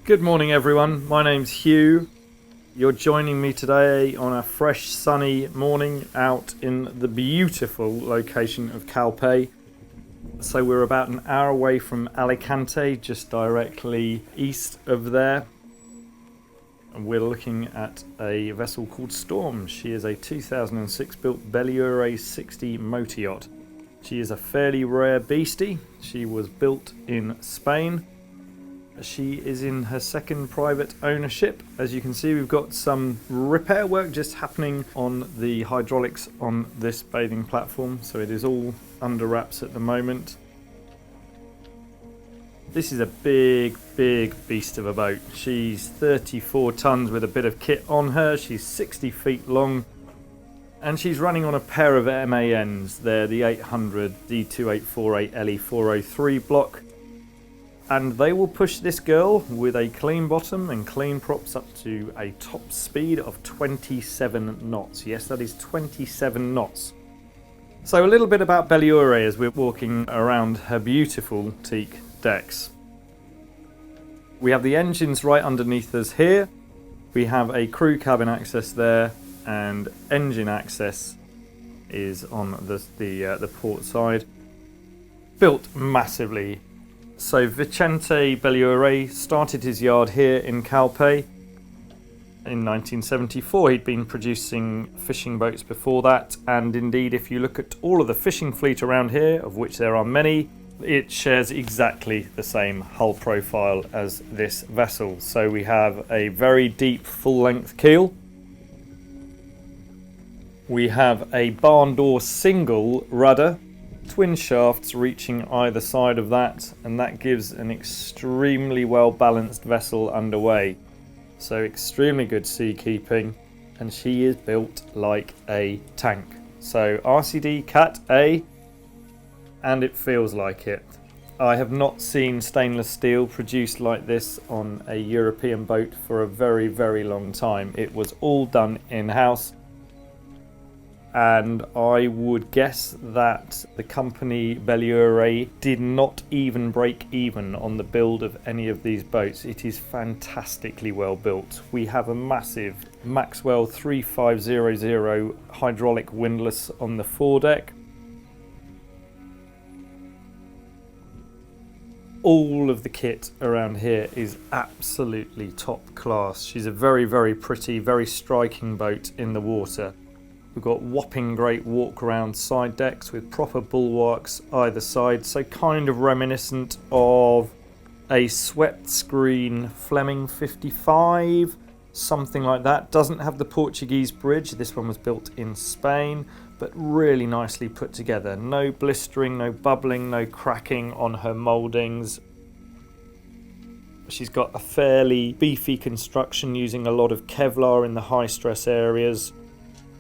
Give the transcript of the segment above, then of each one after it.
Good morning everyone, my name's Hugh. You're joining me today on a fresh sunny morning out in the beautiful location of Calpe. So we're about an hour away from Alicante, just directly east of there. And we're looking at a vessel called Storm. She is a 2006 built Belliure 60 motor yacht. She is a fairly rare beastie. She was built in Spain. She is in her second private ownership. As you can see, we've got some repair work just happening on the hydraulics on this bathing platform, so it is all under wraps at the moment. This is a big beast of a boat. She's 34 tons with a bit of kit on her. She's 60 feet long, and she's running on a pair of MANs. They're the 800 D2848 LE403 block. And they will push this girl with a clean bottom and clean props up to a top speed of 27 knots. Yes, that is 27 knots. So a little bit about Belliure as we're walking around her beautiful teak decks. We have the engines right underneath us here. We have a crew cabin access there, and engine access is on the port side. Built massively. So Vicente Belliure started his yard here in Calpe in 1974. He'd been producing fishing boats before that, and indeed if you look at all of the fishing fleet around here, of which there are many, it shares exactly the same hull profile as this vessel. So we have a very deep full-length keel. We have a barn door single rudder, twin shafts reaching either side of that, and that gives an extremely well balanced vessel underway. So extremely good seakeeping, and she is built like a tank. So RCD Cat A, and it feels like it. I have not seen stainless steel produced like this on a European boat for a very long time. It was all done in-house. And I would guess that the company Belliure did not even break even on the build of any of these boats. It is fantastically well built. We have a massive Maxwell 3500 hydraulic windlass on the foredeck. All of the kit around here is absolutely top class. She's a very pretty, very striking boat in the water. We've got whopping great walk-around side decks with proper bulwarks either side, so kind of reminiscent of a swept screen Fleming 55, something like that. Doesn't have the Portuguese bridge. This one was built in Spain, but really nicely put together. No blistering, no bubbling, no cracking on her mouldings. She's got a fairly beefy construction using a lot of Kevlar in the high stress areas.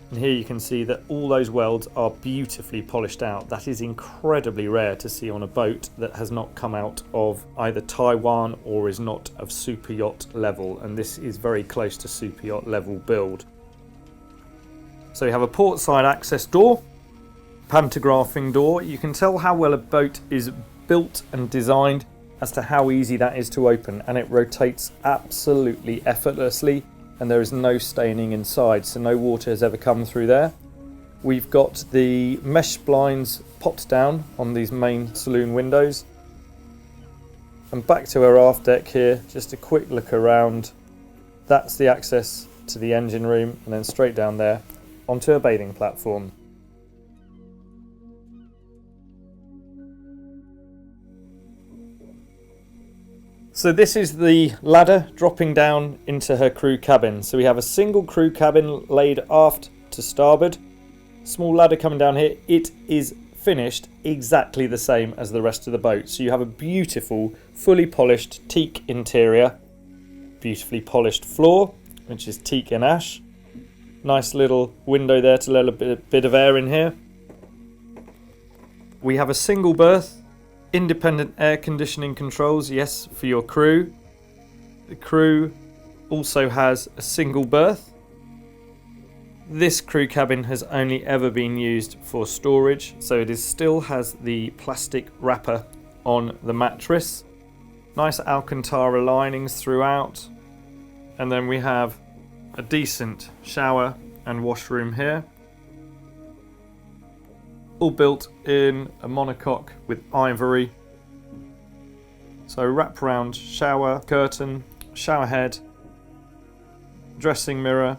And here you can see that all those welds are beautifully polished out. That is incredibly rare to see on a boat that has not come out of either Taiwan or is not of super yacht level, and this is very close to super yacht level build. So you have a port side access door, pantographing door. You can tell how well a boat is built and designed as to how easy that is to open, and it rotates absolutely effortlessly. And there is no staining inside, so no water has ever come through there. We've got the mesh blinds popped down on these main saloon windows. And back to our aft deck here, just a quick look around. That's the access to the engine room, and then straight down there onto a bathing platform. So this is the ladder dropping down into her crew cabin. So we have a single crew cabin laid aft to starboard. Small ladder coming down here. It is finished exactly the same as the rest of the boat. So you have a beautiful, fully polished teak interior. Beautifully polished floor, which is teak and ash. Nice little window there to let a bit of air in here. We have a single berth. Independent air conditioning controls, yes, for your crew. The crew also has a single berth. This crew cabin has only ever been used for storage, so it still has the plastic wrapper on the mattress. Nice Alcantara linings throughout. And then we have a decent shower and washroom here. All built in a monocoque with ivory. So wraparound shower curtain, shower head, dressing mirror,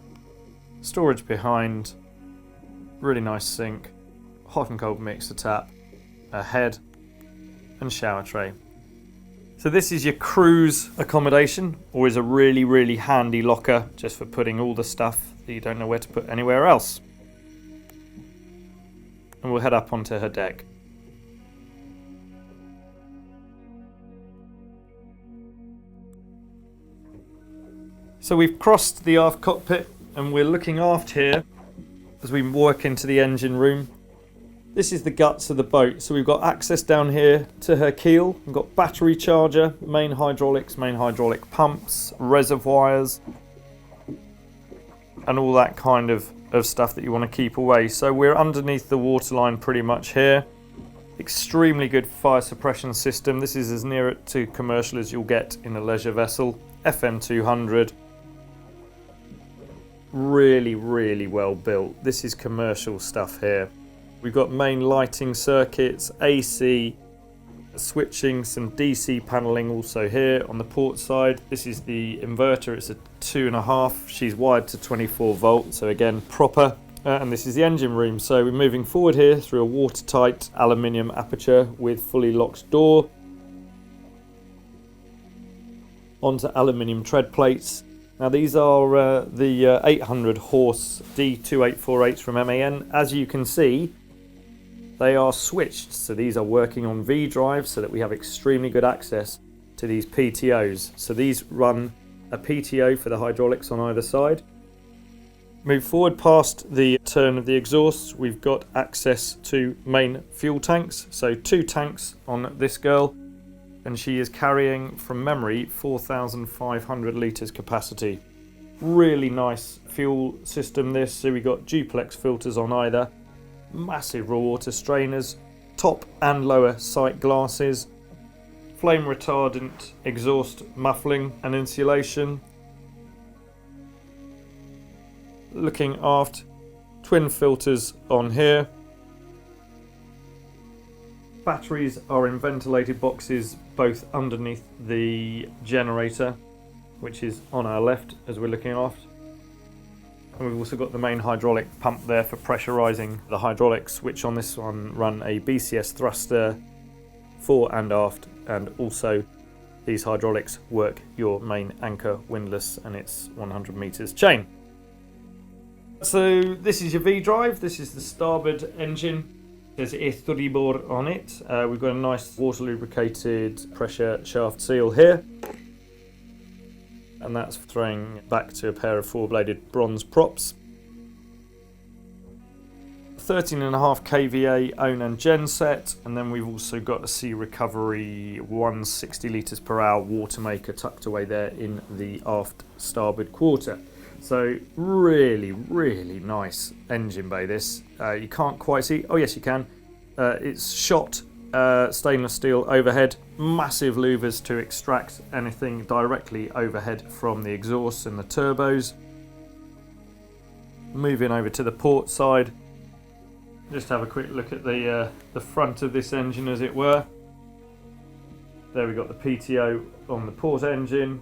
storage behind, really nice sink, hot and cold mixer tap, a head and shower tray. So this is your cruise accommodation, always a really, really handy locker just for putting all the stuff that you don't know where to put anywhere else. And we'll head up onto her deck. So we've crossed the aft cockpit and we're looking aft here as we work into the engine room. This is the guts of the boat. So we've got access down here to her keel. We've got battery charger, main hydraulics, main hydraulic pumps, reservoirs, and all that kind of stuff that you want to keep away. So we're underneath the waterline pretty much here. Extremely good fire suppression system. This is as near it to commercial as you'll get in a leisure vessel. FM 200. Really, really well built. This is commercial stuff here. We've got main lighting circuits, AC, switching, some DC paneling also here on the port side. This is the inverter, it's a 2.5. She's wired to 24 volt, so again, proper. And this is the engine room. So we're moving forward here through a watertight aluminium aperture with fully locked door. Onto aluminium tread plates. Now these are the 800 horse D2848s from MAN. As you can see, they are switched. So these are working on V drive so that we have extremely good access to these PTOs. So these run a PTO for the hydraulics on either side. Move forward past the turn of the exhausts. We've got access to main fuel tanks. So 2 tanks on this girl. And she is carrying, from memory, 4,500 litres capacity. Really nice fuel system this. So we got duplex filters on either. Massive raw water strainers. Top and lower sight glasses. Flame retardant exhaust muffling and insulation. Looking aft, twin filters on here. Batteries are in ventilated boxes both underneath the generator, which is on our left as we're looking aft. And we've also got the main hydraulic pump there for pressurising the hydraulics, which on this one run a BCS thruster fore and aft, and also these hydraulics work your main anchor windlass and its 100 metres chain. So this is your V drive, this is the starboard engine. There's Estribor on it. We've got a nice water lubricated pressure shaft seal here. And that's throwing back to a pair of 4-bladed bronze props. 13.5 kVA own and gen set. And then we've also got a Sea Recovery 160 litres per hour water maker tucked away there in the aft starboard quarter. So really, really nice engine bay this. You can't quite see, oh yes you can. It's shot stainless steel overhead, massive louvers to extract anything directly overhead from the exhausts and the turbos. Moving over to the port side, just have a quick look at the front of this engine as it were. There we've got the PTO on the port engine.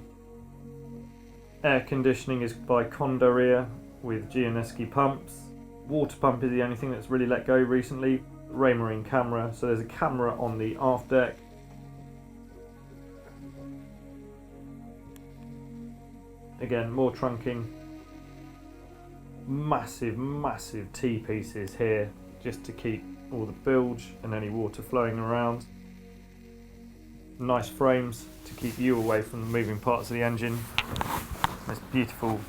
Air conditioning is by Condoreer with Gianeschi pumps. Water pump is the only thing that's really let go recently. Raymarine camera, so there's a camera on the aft deck. Again, more trunking. Massive, massive T-pieces here just to keep all the bilge and any water flowing around. Nice frames to keep you away from the moving parts of the engine. This beautiful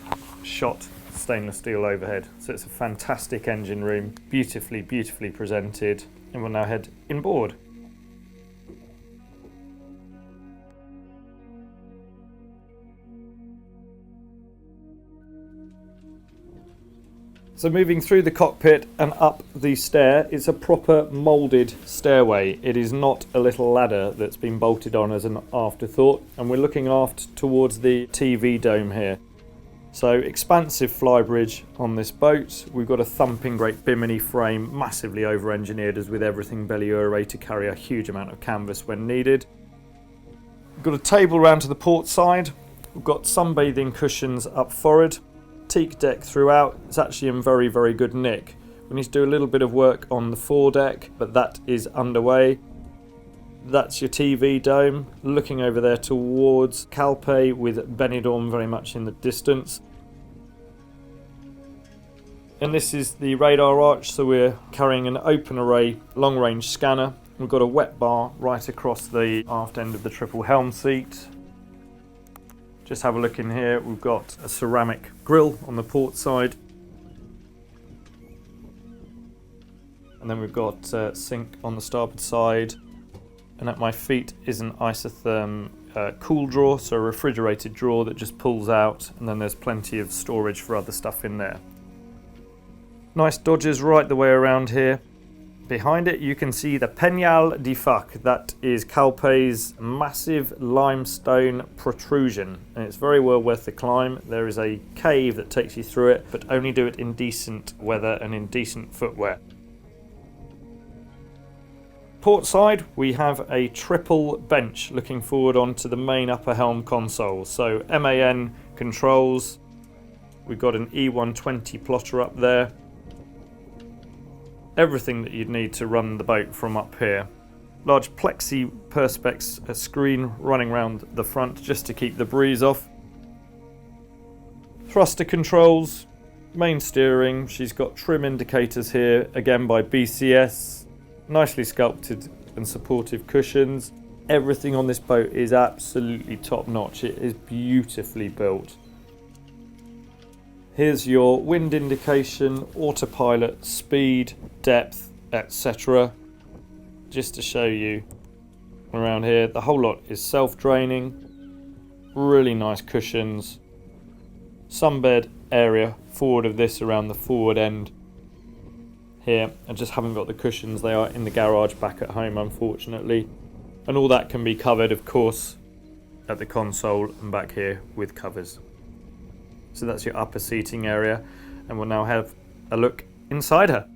shot stainless steel overhead. So it's a fantastic engine room, beautifully, beautifully presented. And we'll now head inboard. So moving through the cockpit and up the stair, it's a proper moulded stairway. It is not a little ladder that's been bolted on as an afterthought, and we're looking aft towards the TV dome here. So expansive flybridge on this boat. We've got a thumping great bimini frame, massively over-engineered as with everything Belliure to carry a huge amount of canvas when needed. We've got a table round to the port side. We've got sunbathing cushions up forward. Teak deck throughout. It's actually in very, very good nick. We need to do a little bit of work on the foredeck, but that is underway. That's your TV dome, looking over there towards Calpe with Benidorm very much in the distance. And this is the radar arch, so we're carrying an open array long range scanner. We've got a wet bar right across the aft end of the triple helm seat. Just have a look in here, we've got a ceramic grille on the port side. And then we've got a sink on the starboard side. And at my feet is an isotherm cool drawer, so a refrigerated drawer that just pulls out, and then there's plenty of storage for other stuff in there. Nice dodgers right the way around here. Behind it you can see the Peñal de Fac. That is Calpe's massive limestone protrusion, and it's very well worth the climb. There is a cave that takes you through it, but only do it in decent weather and in decent footwear. Port side, we have a triple bench looking forward onto the main upper helm console. So MAN controls, we've got an E120 plotter up there. Everything that you'd need to run the boat from up here. Large plexi perspex screen running around the front just to keep the breeze off. Thruster controls, main steering, she's got trim indicators here, again by BCS. Nicely sculpted and supportive cushions. Everything on this boat is absolutely top notch. It is beautifully built. Here's your wind indication, autopilot, speed, depth, etc. Just to show you around here, the whole lot is self-draining. Really nice cushions. Sunbed area forward of this around the forward end. Here, I just haven't got the cushions, they are in the garage back at home unfortunately, and all that can be covered of course at the console and back here with covers. So that's your upper seating area, and we'll now have a look inside her.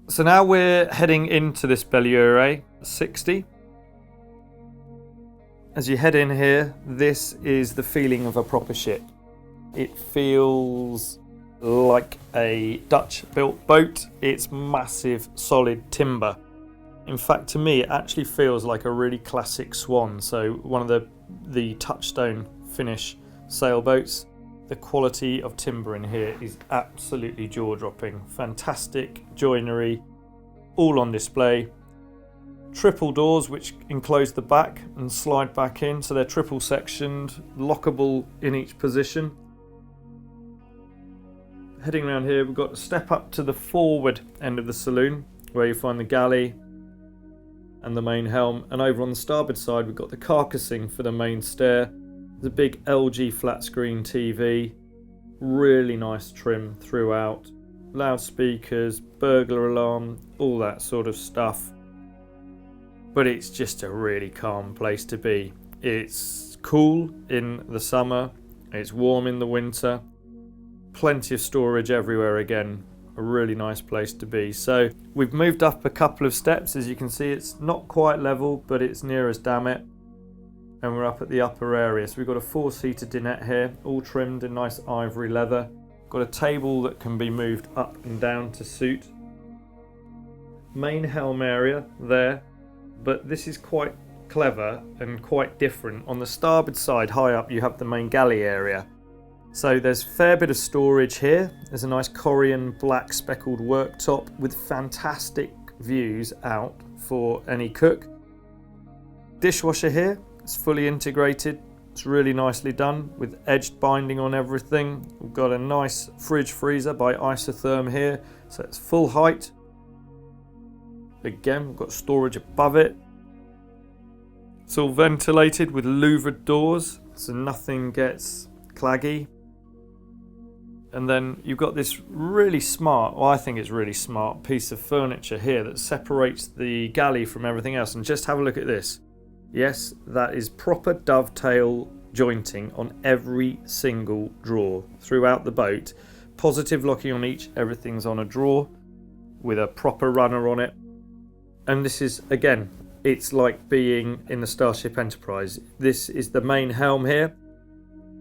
So now we're heading into this Belliure 60. As you head in here, this is the feeling of a proper ship. It feels like a Dutch-built boat. It's massive, solid timber. In fact, to me, it actually feels like a really classic Swan. So one of the touchstone Finnish sailboats. The quality of timber in here is absolutely jaw-dropping. Fantastic joinery, all on display. Triple doors which enclose the back and slide back in, so they're triple sectioned, lockable in each position. Heading around here, we've got a step up to the forward end of the saloon where you find the galley and the main helm, and over on the starboard side we've got the carcassing for the main stair. There's a big LG flat screen TV, really nice trim throughout, loudspeakers, burglar alarm, all that sort of stuff. But it's just a really calm place to be. It's cool in the summer, it's warm in the winter, plenty of storage everywhere again, a really nice place to be. So we've moved up a couple of steps, as you can see it's not quite level but it's near as damn it, and we're up at the upper area. So we've got a 4-seater dinette here, all trimmed in nice ivory leather. Got a table that can be moved up and down to suit. Main helm area there. But this is quite clever and quite different. On the starboard side, high up, you have the main galley area. So there's a fair bit of storage here. There's a nice Korean black speckled worktop with fantastic views out for any cook. Dishwasher here, it's fully integrated. It's really nicely done with edged binding on everything. We've got a nice fridge freezer by Isotherm here, so it's full height. Again, we've got storage above it. It's all ventilated with louvered doors, so nothing gets claggy. And then you've got this really smart, well, I think it's really smart piece of furniture here that separates the galley from everything else. And just have a look at this. Yes, that is proper dovetail jointing on every single drawer throughout the boat. Positive locking on each, everything's on a drawer with a proper runner on it. And this is, again, it's like being in the Starship Enterprise. This is the main helm here.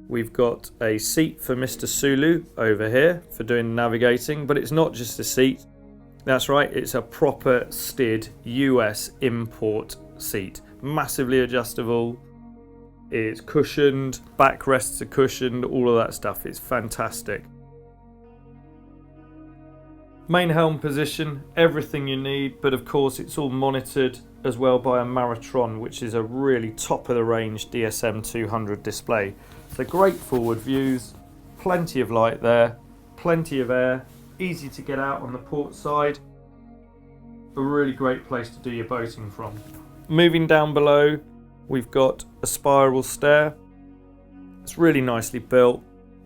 We've got a seat for Mr. Sulu over here for doing navigating, but it's not just a seat. That's right, it's a proper STID US import seat. Massively adjustable. It's cushioned, backrests are cushioned, all of that stuff. It's fantastic. Main helm position, everything you need, but of course it's all monitored as well by a Maratron, which is a really top of the range DSM 200 display. So great forward views, plenty of light there, plenty of air, easy to get out on the port side. A really great place to do your boating from. Moving down below, we've got a spiral stair. It's really nicely built.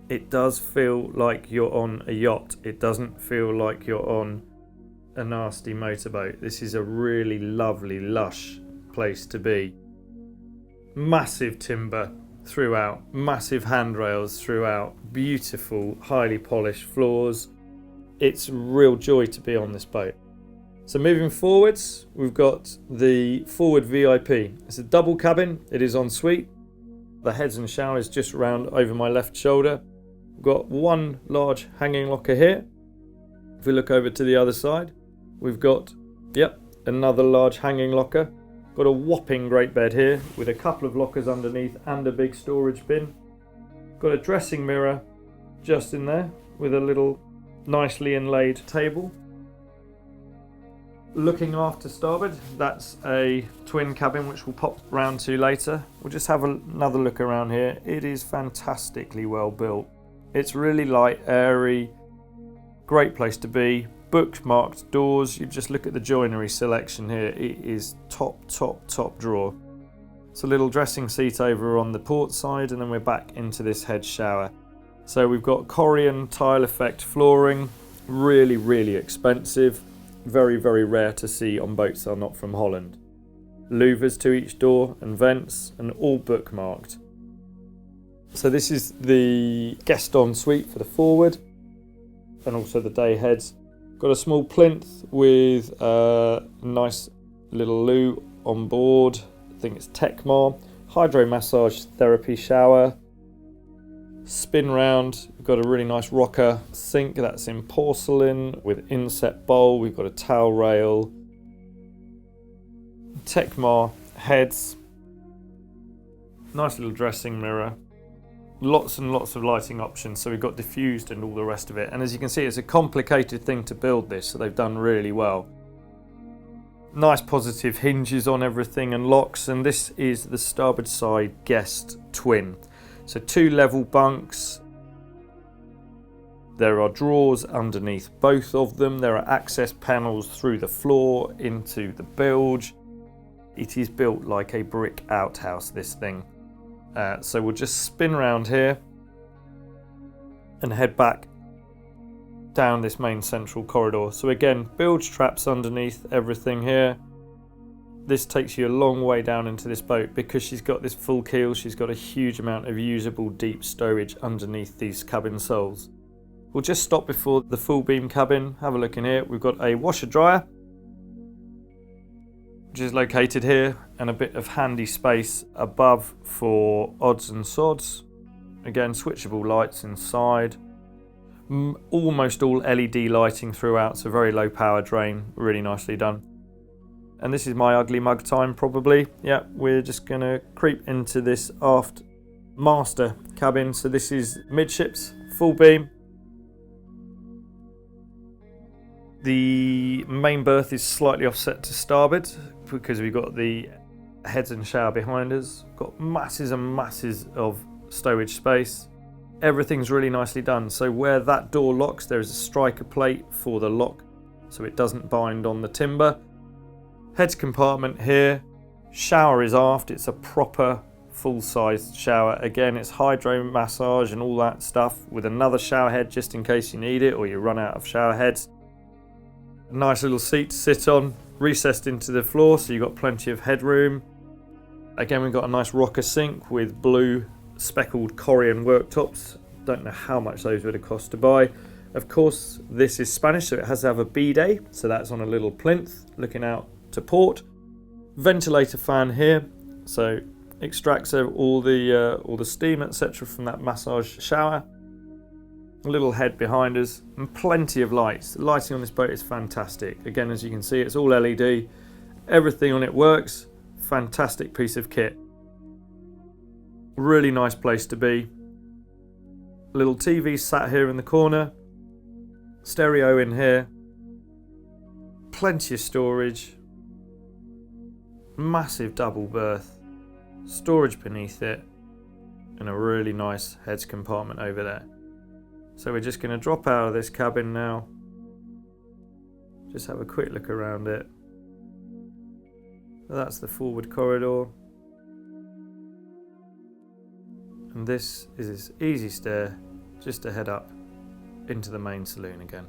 It does feel like you're on a yacht. It doesn't feel like you're on a nasty motorboat. This is a really lovely, lush place to be. Massive timber throughout, massive handrails throughout, beautiful, highly polished floors. It's a real joy to be on this boat. So moving forwards, we've got the forward VIP. It's a double cabin, it is en suite. The heads and showers just round over my left shoulder. We've got one large hanging locker here. If we look over to the other side, we've got, another large hanging locker. Got a whopping great bed here with a couple of lockers underneath and a big storage bin. Got a dressing mirror just in there with a little nicely inlaid table. Looking after starboard, that's a twin cabin which we'll pop round to later. We'll just have another look around here. It is fantastically well built. It's really light, airy, great place to be. Bookmarked doors, you just look at the joinery selection here. It is top drawer. It's a little dressing seat over on the port side, and then we're back into this head shower. So we've got Corian tile effect flooring, really expensive. Very rare to see on boats that are not from Holland. Louvers to each door and vents, and all bookmarked. So this is the guest en suite for the forward and also the day heads. Got a small plinth with a nice little loo on board. I think it's Tecmar. Hydro massage therapy shower. Spin round. We've got a really nice rocker sink that's in porcelain with inset bowl. We've got a towel rail. Tecmar heads. Nice little dressing mirror. Lots and lots of lighting options, so we've got diffused and all the rest of it. And as you can see, it's a complicated thing to build this, so they've done really well. Nice positive hinges on everything and locks, and this is the starboard side guest twin. So 2 level bunks. There are drawers underneath both of them. There are access panels through the floor into the bilge. It is built like a brick outhouse, this thing. So we'll just spin round here and head back down this main central corridor. So again, bilge traps underneath everything here. This takes you a long way down into this boat because she's got this full keel. She's got a huge amount of usable deep stowage underneath these cabin soles. We'll just stop before the full beam cabin. Have a look in here. We've got a washer dryer, which is located here, and a bit of handy space above for odds and sods. Again, switchable lights inside. Almost all LED lighting throughout, so very low power drain, really nicely done. And this is my ugly mug time probably. Yeah, we're just gonna creep into this aft master cabin. So this is midships, full beam. The main berth is slightly offset to starboard because we've got the heads and shower behind us. Got masses and masses of stowage space. Everything's really nicely done. So where that door locks, there is a striker plate for the lock so it doesn't bind on the timber. Heads compartment here. Shower is aft. It's a proper full-sized shower. Again, it's hydro massage and all that stuff with another shower head just in case you need it or you run out of shower heads. Nice little seat to sit on, recessed into the floor, so you've got plenty of headroom. Again, we've got a nice rocker sink with blue speckled Corian worktops. Don't know how much those would have cost to buy. Of course, this is Spanish, so it has to have a bidet, so that's on a little plinth looking out to port. Ventilator fan here, so extracts all the steam, etc., from that massage shower. A little head behind us, and plenty of lights. The lighting on this boat is fantastic. Again, as you can see, it's all LED. Everything on it works. Fantastic piece of kit. Really nice place to be. Little TV sat here in the corner. Stereo in here. Plenty of storage. Massive double berth. Storage beneath it. And a really nice heads compartment over there. So we're just going to drop out of this cabin now. Just have a quick look around it. That's the forward corridor. And this is this easy stair just to head up into the main saloon again.